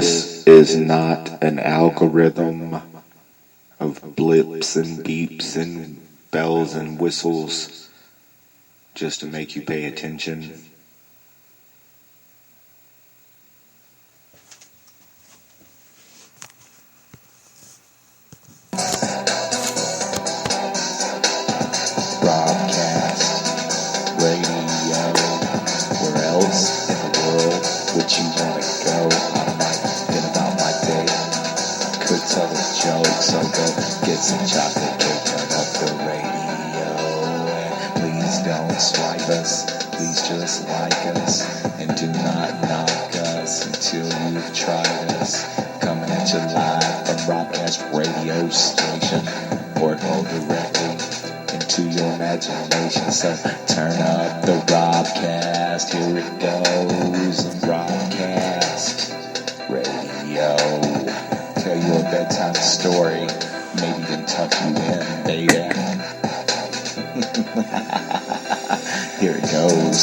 This is not an algorithm of blips and beeps and bells and whistles just to make you pay attention. Robcast radio. Where else in the world would you want to go? I might think about my day. Could tell a joke, so go get some chocolate cake. Turn up the radio and please don't swipe us. Please just like us and do not knock us until you've tried us. Coming at you live from Robcast radio station, portal directly into your imagination. So turn up the Robcast, here it goes. Robcast radio. Tell you a bedtime story, maybe then tuck you in, baby. Here it goes.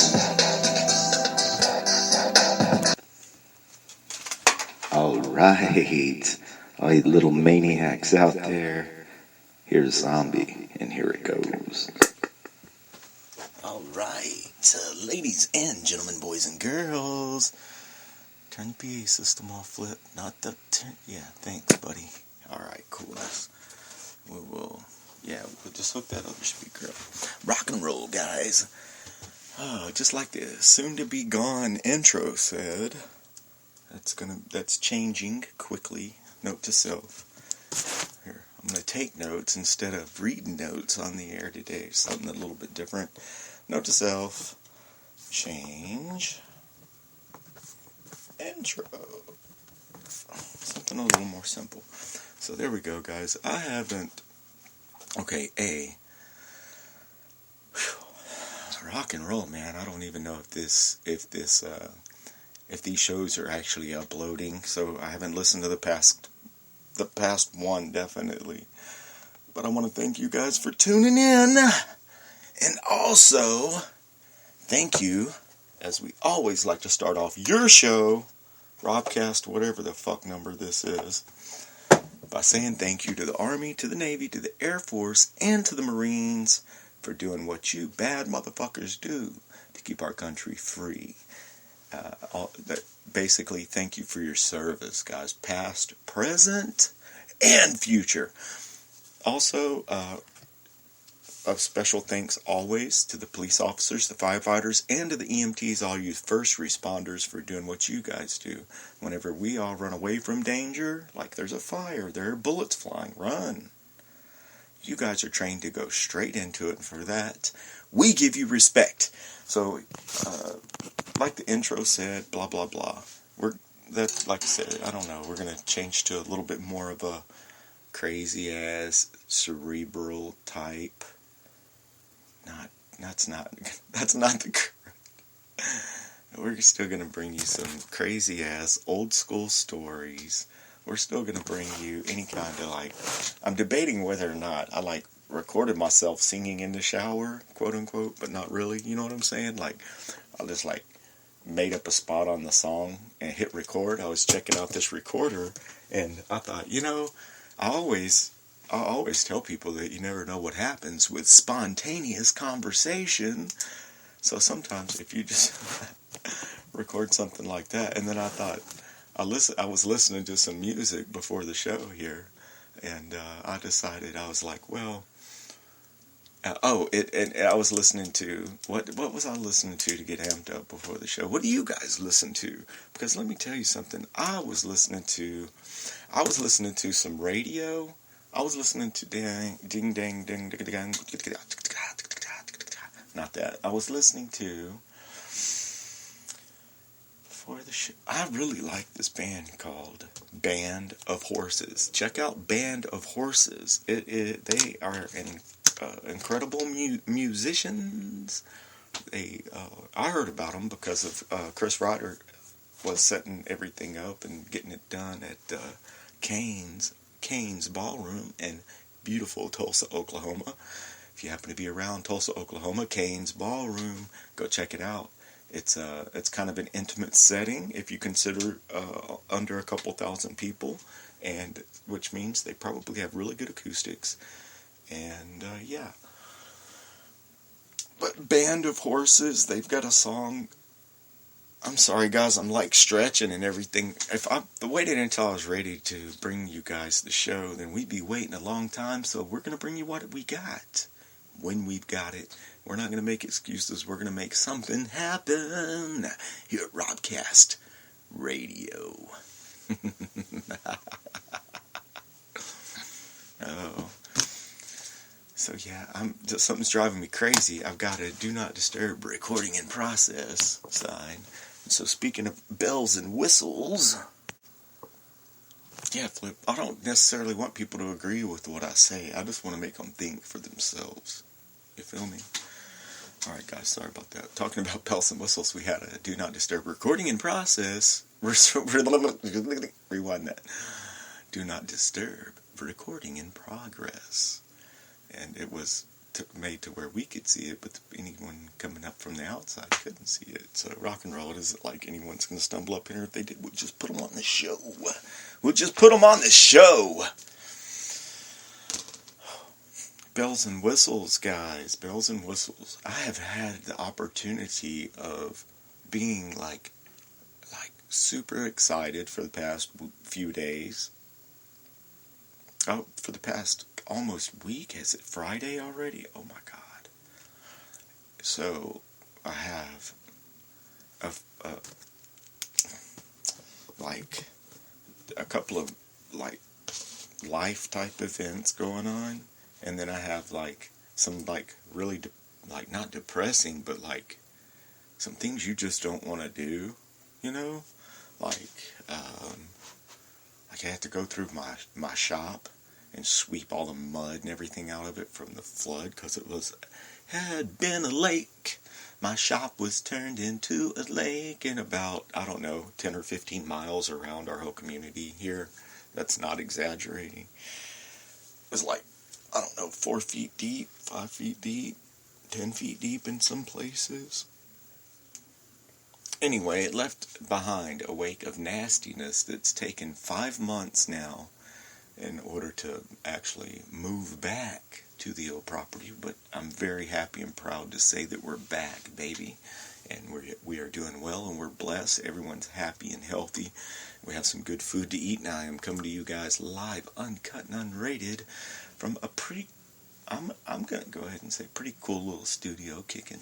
Alright, all you little maniacs out there, here's Zombie, and here it goes. Alright, ladies and gentlemen, boys and girls, turn the PA system off, Flip, not the, yeah, thanks, buddy. Alright, cool, we'll just hook that other speaker up. Rock and roll, guys. Oh, just like the soon-to-be-gone intro said, that's changing quickly. Note to self. Here, I'm going to take notes instead of reading notes on the air today. Something a little bit different. Note to self. Change. Intro. Something a little more simple. So there we go, guys. I haven't... Okay, rock and roll, man. I don't even know if these shows are actually uploading. So I haven't listened to the past one, definitely. But I want to thank you guys for tuning in. And also, thank you, as we always like to start off your show, Robcast, whatever the fuck number this is, by saying thank you to the Army, to the Navy, to the Air Force, and to the Marines for doing what you bad motherfuckers do to keep our country free. Basically, thank you for your service, guys, past, present, and future. Also, a special thanks always to the police officers, the firefighters, and to the EMTs, all you first responders, for doing what you guys do. Whenever we all run away from danger, like there's a fire, there are bullets flying, run. You guys are trained to go straight into it, and for that, we give you respect. So, like the intro said, blah, blah, blah. Like I said, I don't know, we're going to change to a little bit more of a crazy-ass, cerebral type. That's not the correct. We're still going to bring you some crazy-ass, old-school stories. We're still going to bring you any kind of, I'm debating whether or not I, recorded myself singing in the shower, quote-unquote, but not really, you know what I'm saying? I just, made up a spot on the song and hit record. I was checking out this recorder, and I thought, I always tell people that you never know what happens with spontaneous conversation. So sometimes if you just record something like that, and then I thought, I was listening to some music before the show here, and I decided, I was like, well, and I was listening to, what was I listening to get amped up before the show? What do you guys listen to? Because let me tell you something, I was listening to some radio. I was listening to ding dang ding ding ding. Not that. I was listening to, before the show, I really like this band called Band of Horses. Check out Band of Horses. They are incredible musicians. I heard about them because of Chris Ryder was setting everything up and getting it done at Kane's Ballroom in beautiful Tulsa, Oklahoma. If you happen to be around Tulsa, Oklahoma, Kane's Ballroom, go check it out. It's kind of an intimate setting if you consider under a couple thousand people, and which means they probably have really good acoustics. And yeah. But Band of Horses, they've got a song. I'm sorry, guys, I'm like stretching and everything. If I waited until I was ready to bring you guys the show, then we'd be waiting a long time. So we're going to bring you what we got when we've got it. We're not going to make excuses. We're going to make something happen here at Robcast Radio. Oh. So yeah, something's driving me crazy. I've got a do not disturb recording in process sign. So speaking of bells and whistles, yeah, Flip, I don't necessarily want people to agree with what I say. I just want to make them think for themselves. You feel me? Alright guys, sorry about that. Talking about bells and whistles, we had a do not disturb recording in process. Rewind that. Do not disturb recording in progress. And it was made to where we could see it, but anyone coming up from the outside couldn't see it. So rock and roll, it isn't like anyone's going to stumble up here. If they did, we'll just put them on the show. We'll just put them on the show. Bells and whistles, guys. Bells and whistles. I have had the opportunity of being like super excited for the past few days. Oh, for the past almost week. Is it Friday already? Oh my God. So I have a couple of like life type events going on, and then I have like some like really not depressing, but like some things you just don't want to do, you know, like I have to go through my shop and sweep all the mud and everything out of it from the flood, because it had been a lake. My shop was turned into a lake in about, I don't know, 10 or 15 miles around our whole community here. That's not exaggerating. It was like, I don't know, 4 feet deep, 5 feet deep, 10 feet deep in some places. Anyway, it left behind a wake of nastiness that's taken 5 months now in order to actually move back to the old property. But I'm very happy and proud to say that we're back, baby. And we are doing well, and we're blessed. Everyone's happy and healthy. We have some good food to eat. Now I am coming to you guys live, uncut and unrated, from a pretty, I'm going to go ahead and say pretty cool little studio kicking.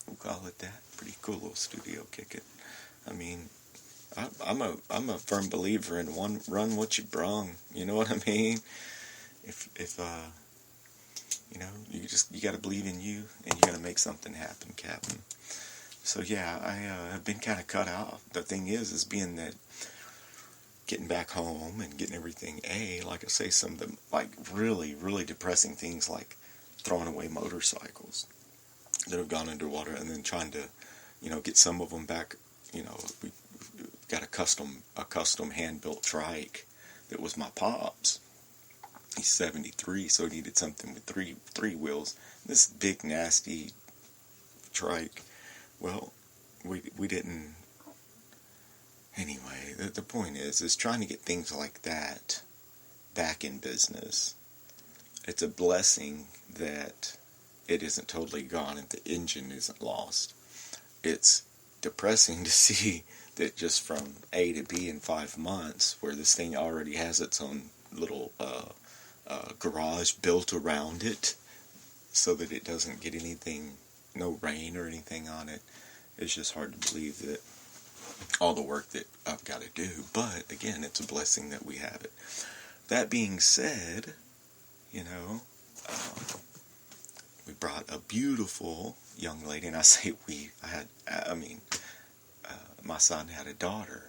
We'll call it that. Pretty cool little studio kicking. I mean, I'm a firm believer in run what you brung. You know what I mean? If you know, you got to believe in you, and you got to make something happen, Captain. So yeah, I have been kind of cut out. The thing is being that getting back home and getting everything. Like I say, some of the like really, really depressing things, like throwing away motorcycles that have gone underwater, and then trying to, you know, get some of them back. You know, we got a custom hand-built trike that was my pop's. He's 73, so he needed something with three wheels. This big nasty trike. Well, we didn't. Anyway, the point is trying to get things like that back in business. It's a blessing that it isn't totally gone and the engine isn't lost. It's depressing to see that just from A to B in 5 months, where this thing already has its own little garage built around it so that it doesn't get anything, no rain or anything on it. It's just hard to believe that all the work that I've got to do. But again, it's a blessing that we have it. That being said, you know, we brought a beautiful young lady, and I say we, my son had a daughter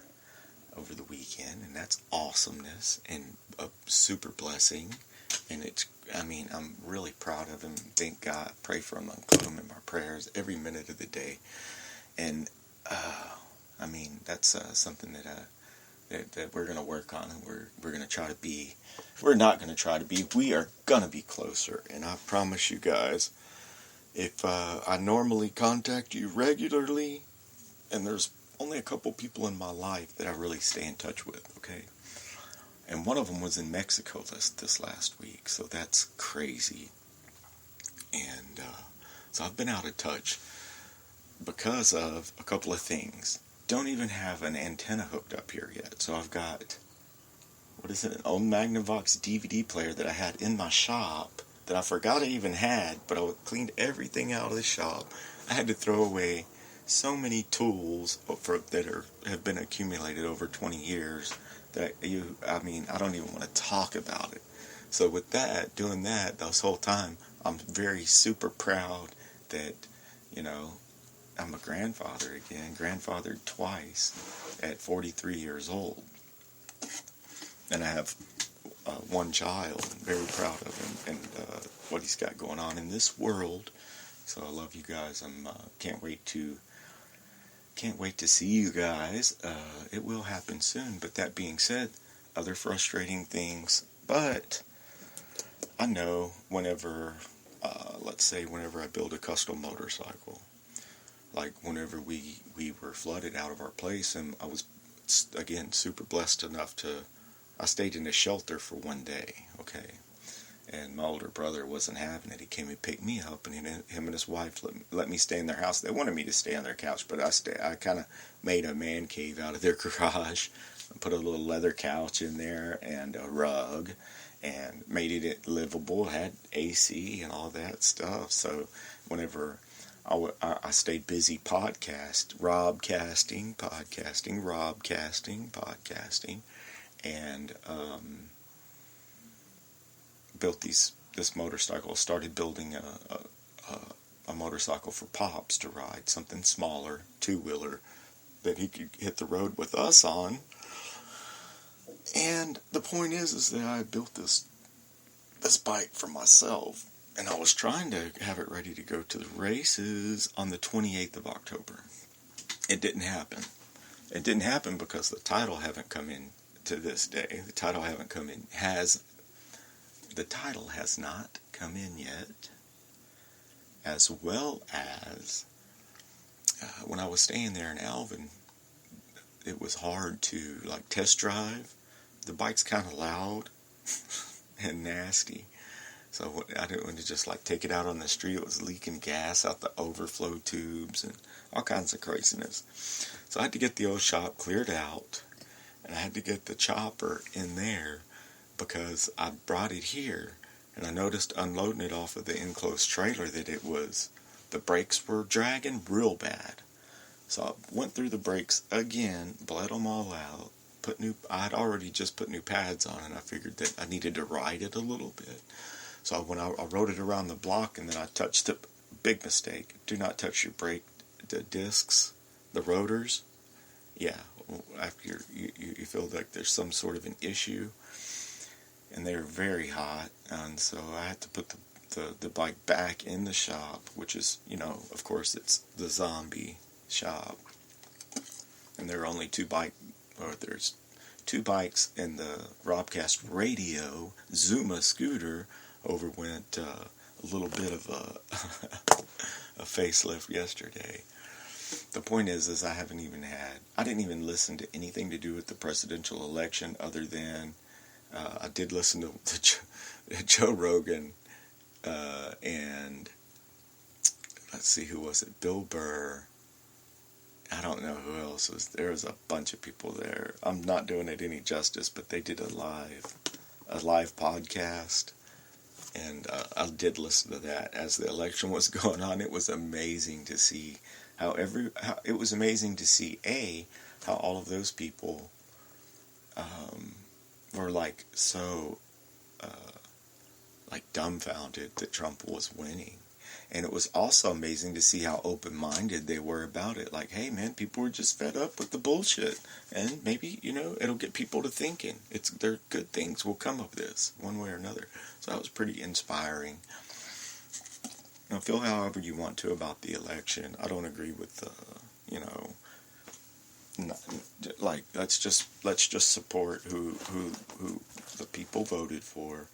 over the weekend, and that's awesomeness and a super blessing. And I'm really proud of him. Thank God. Pray for him. Include him in my prayers every minute of the day. And that's something that we're going to work on, and we're going to try to be. We're not going to try to be. We are going to be closer. And I promise you guys If I normally contact you regularly, and there's only a couple people in my life that I really stay in touch with, okay? And one of them was in Mexico this last week, so that's crazy. And so I've been out of touch because of a couple of things. Don't even have an antenna hooked up here yet. So I've got, an old Magnavox DVD player that I had in my shop that I forgot I even had, but I cleaned everything out of the shop. I had to throw away so many tools that have been accumulated over 20 years that I don't even want to talk about it. So with that, doing that this whole time, I'm very super proud that, I'm a grandfather again, grandfathered twice at 43 years old. And I have one child. I'm very proud of him and what he's got going on in this world. So I love you guys. Can't wait to see you guys. It will happen soon. But that being said, other frustrating things. But I know whenever I build a custom motorcycle, like whenever we were flooded out of our place, and I was, again, super blessed enough I stayed in a shelter for one day, okay? And my older brother wasn't having it. He came and picked me up, and him and his wife let me stay in their house. They wanted me to stay on their couch, but I kind of made a man cave out of their garage. I put a little leather couch in there and a rug, and made it livable. It had AC and all that stuff. So whenever I stayed busy Robcasting, and built this motorcycle. Started building a motorcycle for Pops to ride, something smaller, two-wheeler, that he could hit the road with us on. And the point is that I built this bike for myself, and I was trying to have it ready to go to the races on the 28th of October. It didn't happen. It didn't happen because the title haven't come in to this day. The title has not come in yet, as well as when I was staying there in Alvin, it was hard to test drive. The bike's kind of loud and nasty, so I didn't want to just take it out on the street. It was leaking gas out the overflow tubes and all kinds of craziness. So I had to get the old shop cleared out, and I had to get the chopper in there because I brought it here, and I noticed unloading it off of the enclosed trailer that the brakes were dragging real bad. So I went through the brakes again, bled them all out, I had already just put new pads on, and I figured that I needed to ride it a little bit. So when I rode it around the block, and then I touched the big mistake. Do not touch your brake, the discs, the rotors. Yeah, after you feel like there's some sort of an issue, and they're very hot, and so I had to put the bike back in the shop, which is, of course, it's the zombie shop, and there are only there's two bikes, and the Robcast radio Zuma scooter overwent a little bit of a facelift yesterday. The point is I didn't even listen to anything to do with the presidential election, other than I did listen to Joe Rogan, and let's see, who was it? Bill Burr. I don't know who else was there. There was a bunch of people there. I'm not doing it any justice, but they did a live podcast, and I did listen to that as the election was going on. It was amazing to see how all of those people were so dumbfounded that Trump was winning. And it was also amazing to see how open-minded they were about it. Hey, man, people were just fed up with the bullshit. And maybe, it'll get people to thinking. There are good things will come of this, one way or another. So that was pretty inspiring. Now, feel however you want to about the election. I don't agree with let's just support who the people voted for.